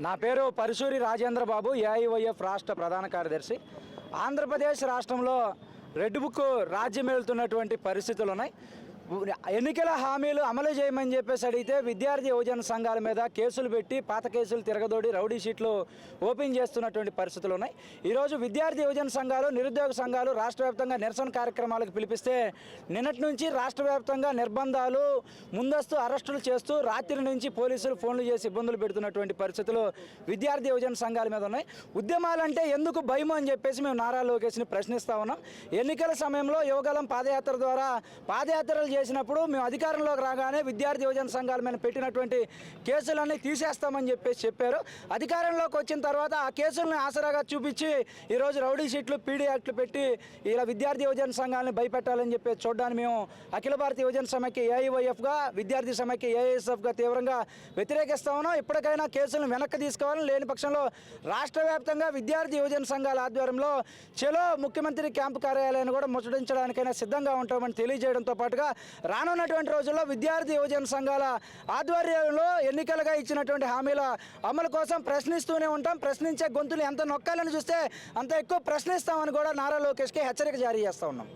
నా పేరు పరుశూరి రాజేంద్ర బాబు, ఏఐవైఎఫ్ రాష్ట్ర ప్రధాన కార్యదర్శి. ఆంధ్రప్రదేశ్ రాష్ట్రంలో రెడ్ బుక్ రాజ్యమేలుతున్నటువంటి పరిస్థితులు ఉన్నాయి. ఎన్నికల హామీలు అమలు చేయమని చెప్పేసి అడిగితే విద్యార్థి యువజన సంఘాల మీద కేసులు పెట్టి పాత కేసులు తిరగదోడి రౌడీ షీట్లు ఓపెన్ చేస్తున్నటువంటి పరిస్థితులు ఉన్నాయి. ఈరోజు విద్యార్థి యువజన సంఘాలు, నిరుద్యోగ సంఘాలు రాష్ట్ర వ్యాప్తంగా నిరసన కార్యక్రమాలకు పిలిపిస్తే నిన్నటి నుంచి రాష్ట్ర వ్యాప్తంగా నిర్బంధాలు, ముందస్తు అరెస్టులు చేస్తూ రాత్రి నుంచి పోలీసులు ఫోన్లు చేసి ఇబ్బందులు పెడుతున్నటువంటి పరిస్థితులు విద్యార్థి యువజన సంఘాల మీద ఉన్నాయి. ఉద్యమాలంటే ఎందుకు భయం అని చెప్పేసి మేము నారా లోకేష్ని ప్రశ్నిస్తూ ఉన్నాం. ఎన్నికల సమయంలో యువగలం పాదయాత్ర ద్వారా పాదయాత్రలు చేసినప్పుడు మేము అధికారంలోకి రాగానే విద్యార్థి యువజన సంఘాల మీద పెట్టినటువంటి కేసులన్నీ తీసేస్తామని చెప్పారు. అధికారంలోకి వచ్చిన తర్వాత ఆ కేసులను ఆసరాగా చూపించి ఈరోజు రౌడీ షీట్లు, పీడీ యాక్ట్లు పెట్టి ఇలా విద్యార్థి యువజన సంఘాలను భయపెట్టాలని చెప్పి చూడడానికి మేము అఖిల భారత యువజన సమైక్య ఏఐవైఎఫ్గా, విద్యార్థి సమైక్య ఏఐఎస్ఎఫ్గా తీవ్రంగా వ్యతిరేకిస్తా ఉన్నాం. ఇప్పటికైనా కేసులను వెనక్కి తీసుకోవాలని, లేని పక్షంలో రాష్ట్ర వ్యాప్తంగా విద్యార్థి యువజన సంఘాల ఆధ్వర్యంలో చెలో ముఖ్యమంత్రి క్యాంపు కార్యాలయాన్ని కూడా ముట్టడించడానికైనా సిద్ధంగా ఉంటామని తెలియజేయడంతో పాటుగా రానున్నటువంటి రోజుల్లో విద్యార్థి యువజన సంఘాల ఆధ్వర్యంలో ఎన్నికలుగా ఇచ్చినటువంటి హామీల అమలు కోసం ప్రశ్నిస్తూనే ఉంటాం. ప్రశ్నించే గొంతులు ఎంత నొక్కాలని చూస్తే అంత ఎక్కువ ప్రశ్నిస్తామని కూడా నారా లోకేష్కి హెచ్చరిక జారీ చేస్తూ ఉన్నాం.